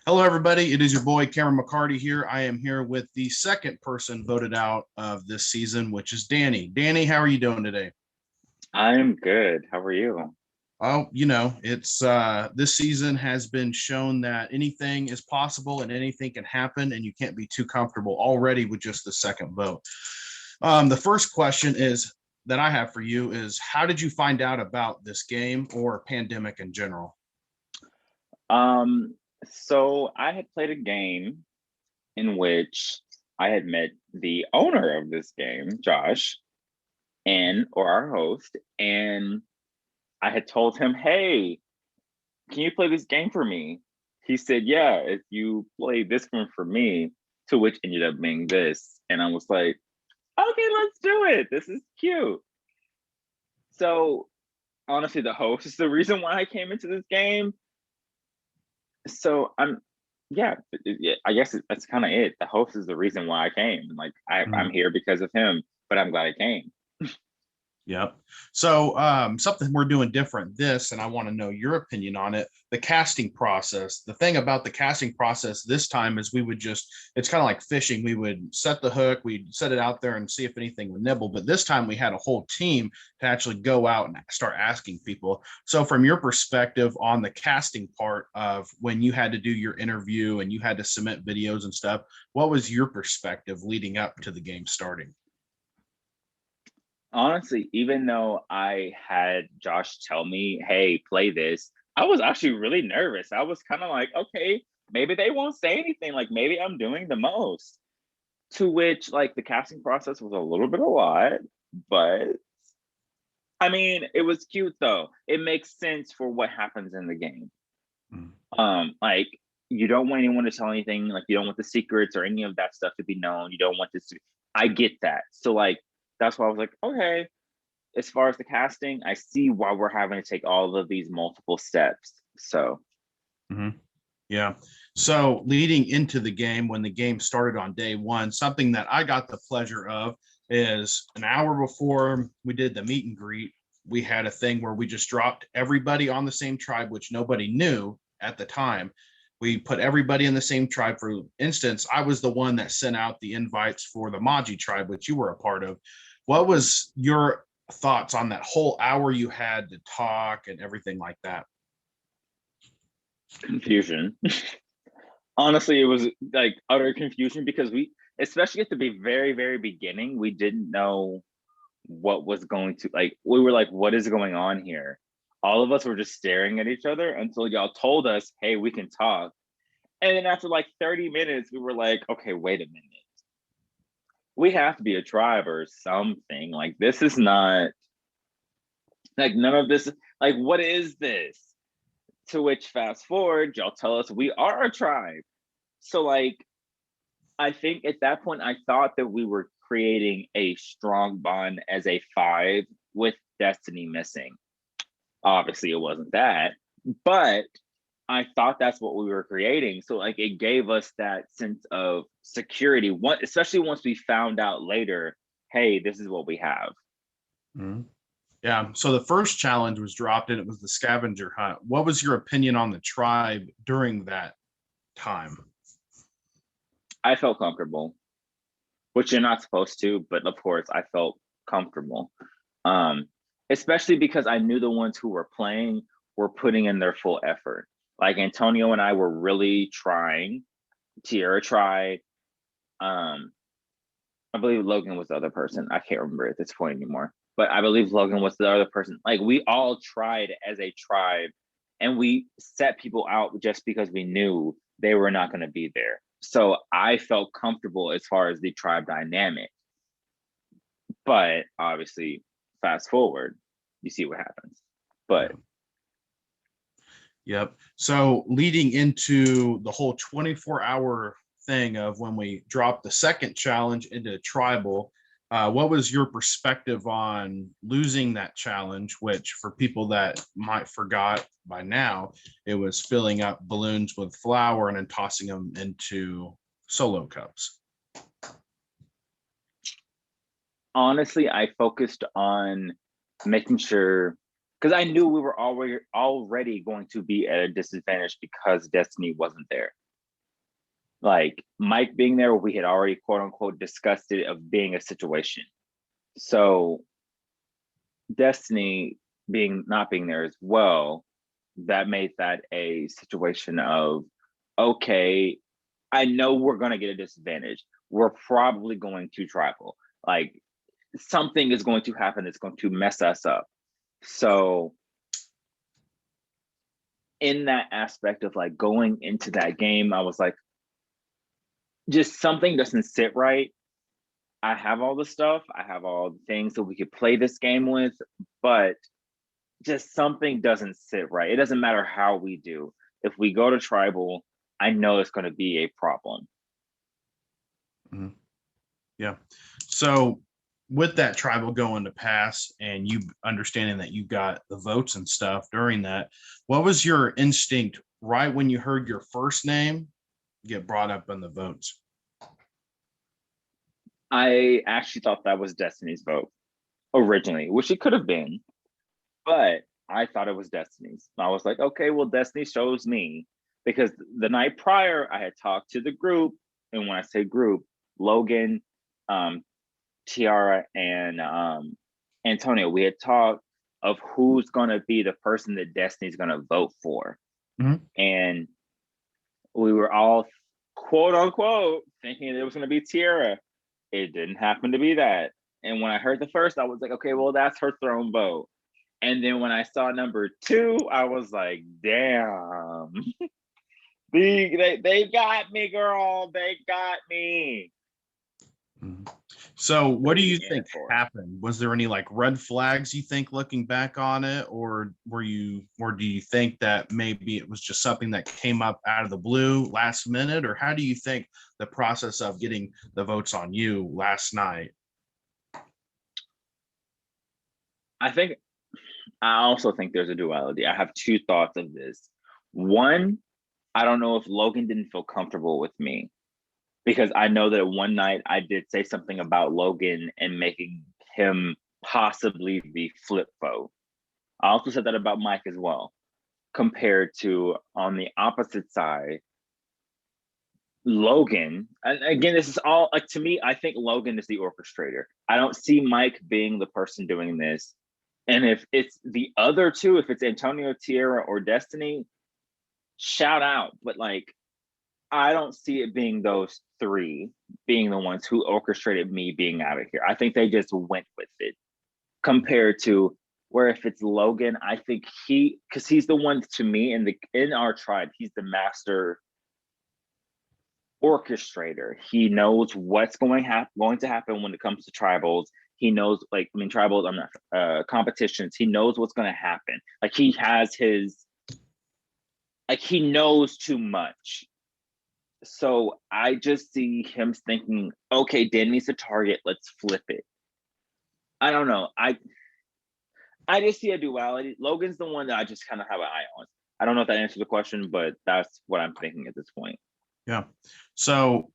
Hello, everybody. It is your boy Cameron McCarty here. I am here with the second person voted out of this season, which is Danny. Danny, how are you doing today? I'm good. How are you? Oh, it's this season has been shown that anything is possible and anything can happen, and you can't be too comfortable already with just the second vote. The first question is that I have for you is how did you find out about this game or pandemic in general? Um, so I had played a game in which I had met the owner of this game, Josh, and or our host, and I had told him, "Hey, can you play this game for me?" He said, "Yeah, if you play this one for me," to which ended up being this. And I was like, "Okay, let's do it. This is cute." So honestly, the host is the reason why I came into this game. So yeah, yeah, I guess that's kind of it. The host is the reason why I came. Like I'm Mhm. here because of him, but I'm glad I came. Yep. So something we're doing different this, and I want to know your opinion on it. The casting process. The thing about the casting process this time is we would it's kind of like fishing. We would set the hook, we'd set it out there and see if anything would nibble. But this time we had a whole team to actually go out and start asking people. So from your perspective on the casting part of when you had to do your interview and you had to submit videos and stuff, what was your perspective leading up to the game starting? Honestly, even though I had Josh tell me, "Hey, play this," I was actually really nervous. I was kind of like, "Okay, maybe they won't say anything. Like maybe I'm doing the most." To which, like, the casting process was a little bit a lot, but I mean, it was cute though. It makes sense for what happens in the game. Mm. Like you don't want anyone to tell anything, like you don't want the secrets or any of that stuff to be known. You don't want this to I get that. So like that's why I was like, okay, as far as the casting, I see why we're having to take all of these multiple steps. So Mhm. Yeah. So leading into the game, when the game started on day one, something that I got the pleasure of is an hour before we did the meet and greet, we had a thing where we just dropped everybody on the same tribe, which nobody knew at the time. We put everybody in the same tribe. For instance, I was the one that sent out the invites for the Maji tribe, which you were a part of. What was your thoughts on that whole hour you had to talk and everything like that? confusion. Honestly, it was like utter confusion because especially at the very, very beginning, we didn't know what was going to like we were like, what is going on here? All of us were just staring at each other until y'all told us, hey, we can talk. And then after like 30 minutes, we were like, okay, wait a minute. We have to be a tribe or something. Like this is not like none of this, like, what is this? To which fast forward, y'all tell us we are a tribe. So like I think at that point I thought that we were creating a strong bond as a five with Destiny missing. Obviously it wasn't that, but I thought that's what we were creating. So like it gave us that sense of security, one especially once we found out later, hey, this is what we have. Mhm. Yeah. So the first challenge was dropped and it was the scavenger hunt. What was your opinion on the tribe during that time? I felt comfortable, which you're not supposed to, but of course I felt comfortable. Um, Especially because I knew the ones who were playing were putting in their full effort. Like Antonio and I were really trying. Tierra tried. Um, I believe Logan was the other person. I can't remember at this point anymore. But I believe Logan was the other person. Like we all tried as a tribe and we set people out just because we knew they were not going to be there. So I felt comfortable as far as the tribe dynamic. But obviously, fast forward, you see what happens. Yeah. But Yep. So leading into the whole 24-hour thing of when we dropped the second challenge into tribal, what was your perspective on losing that challenge? Which, for people that might forgot by now, it was filling up balloons with flour and then tossing them into solo cups. honestly, I focused on making sure because I knew we were already going to be at a disadvantage because Destiny wasn't there. Like Mike being there, we had already quote unquote discussed it of being a situation. So Destiny being not being there as well, that made that a situation of, okay, I know we're going to get a disadvantage. We're probably going to tribal. Like something is going to happen that's going to mess us up. So in that aspect of like going into that game, I was like, just something doesn't sit right. I have all the stuff, I have all the things that we could play this game with, but just something doesn't sit right. It doesn't matter how we do. If we go to tribal, I know it's going to be a problem. Mhm. Yeah. So with that tribal going to pass and you understanding that you got the votes and stuff during that, what was your instinct right when you heard your first name get brought up in the votes? I actually thought that was Destiny's vote originally, which it could have been, but I thought it was Destiny's. I was like, okay, well, Destiny shows me because the night prior I had talked to the group, and when I say group, Logan, um, Tiara, and Antonio, we had talked of who's gonna be the person that Destiny's gonna vote for, Mhm. and we were all quote unquote thinking it was gonna be Tiara. It didn't happen to be that. And when I heard the first, I was like, okay, well, that's her throne vote. And then when I saw number two, I was like, damn. They got me, girl. They got me. Mhm. So what do you Yeah, think happened? Was there any like red flags you think looking back on it, or do you think that maybe it was just something that came up out of the blue last minute, or how do you think the process of getting the votes on you last night? I think I also think there's a duality. I have two thoughts of this. One, I don't know if Logan didn't feel comfortable with me because I know that one night I did say something about Logan and making him possibly the flip vote. I also said that about Mike as well, compared to on the opposite side, Logan. And again, this is all like to me, I think Logan is the orchestrator. I don't see Mike being the person doing this. And if it's the other two, if it's Antonio, Tierra, or Destiny, shout out. But like, I don't see it being those three being the ones who orchestrated me being out of here. I think they just went with it compared to where if it's Logan, I think because he's the one to me in our tribe, he's the master orchestrator. He knows what's going to happen when it comes to tribals. He knows, like, I mean, tribals, I'm not competitions. He knows what's going to happen. Like he has his, like he knows too much. So I just see him thinking, okay, Dan needs a target. Let's flip it. I don't know. I just see a duality. Logan's the one that I just kind of have an eye on. I don't know if that answers the question, but that's what I'm thinking at this point. Yeah. So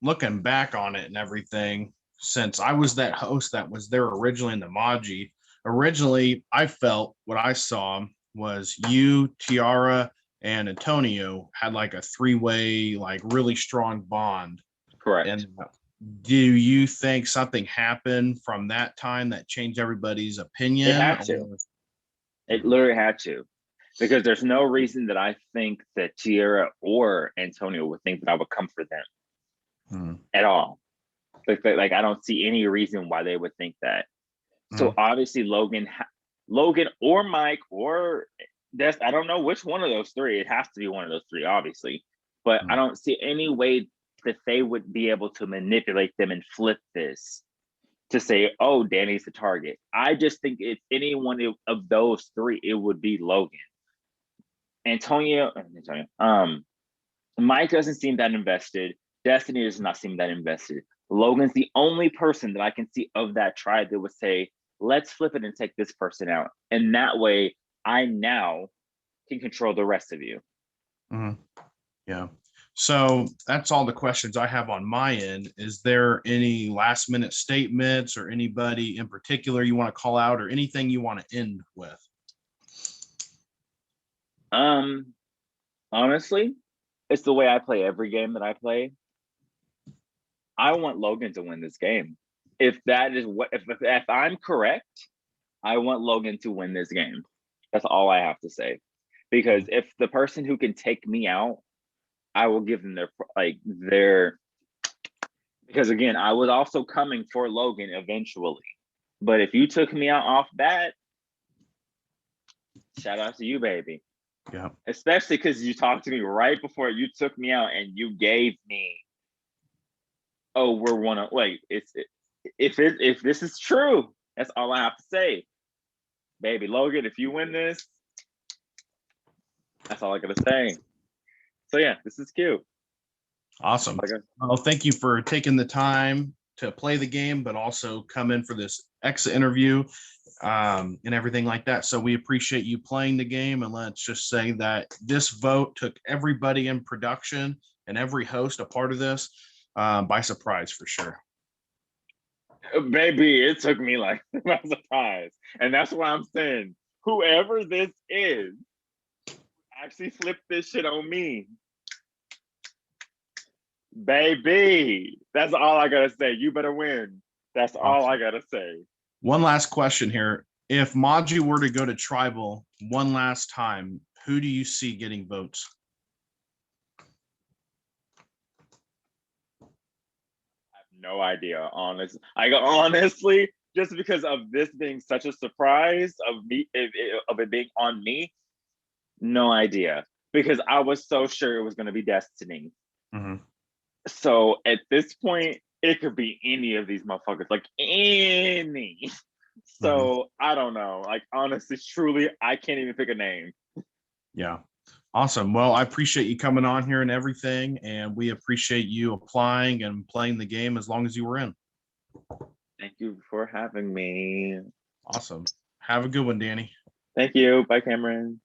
looking back on it and everything, since I was that host that was there originally in the Maji, originally I felt what I saw was you, Tiara, and Antonio had like a three-way, like really strong bond. Correct. And do you think something happened from that time that changed everybody's opinion? It had to. It literally had to. Because there's no reason that I think that Tierra or Antonio would think that I would come for them at all. Like I don't see any reason why they would think that. So obviously Logan or Mike or I don't know which one of those three. It has to be one of those three, obviously. But I don't see any way that they would be able to manipulate them and flip this to say, oh, Danny's the target. I just think if any one of those three, it would be Logan. Antonio, Mike doesn't seem that invested. Destiny does not seem that invested. Logan's the only person that I can see of that tribe that would say, let's flip it and take this person out. And that way, I now can control the rest of you. Yeah. So that's all the questions I have on my end. Is there any last minute statements or anybody in particular you want to call out or anything you want to end with? Honestly, it's the way I play every game that I play. I want Logan to win this game. If that is what, if I'm correct, I want Logan to win this game. That's all I have to say. Because if the person who can take me out, I will give them their, because again, I was also coming for Logan eventually. But if you took me out off bat, shout out to you, baby. Yeah. Especially because you talked to me right before you took me out and you gave me, oh, we're one of, wait, if this is true, that's all I have to say. Baby Logan, if you win this, that's all I gotta say. So yeah, this is cute. Awesome. Well, thank you for taking the time to play the game, but also come in for this exit interview and everything like that. So we appreciate you playing the game. And let's just say that this vote took everybody in production and every host a part of this by surprise for sure. Baby, it took me like by surprise. And that's why I'm saying, whoever this is, actually flip this shit on me. Baby, that's all I gotta say. You better win. That's all I gotta say. One last question here. If Maju were to go to tribal one last time, who do you see getting votes? I have no idea, honestly, just because of this being such a surprise of it being on me, no idea. Because I was so sure it was gonna be Destiny. Mm-hmm. So at this point, it could be any of these motherfuckers, like any. So I don't know. Like honestly, truly, I can't even pick a name. Yeah. Awesome. Well, I appreciate you coming on here and everything, and we appreciate you applying and playing the game as long as you were in. Thank you for having me. Awesome. Have a good one, Danny. Thank you. Bye, Cameron.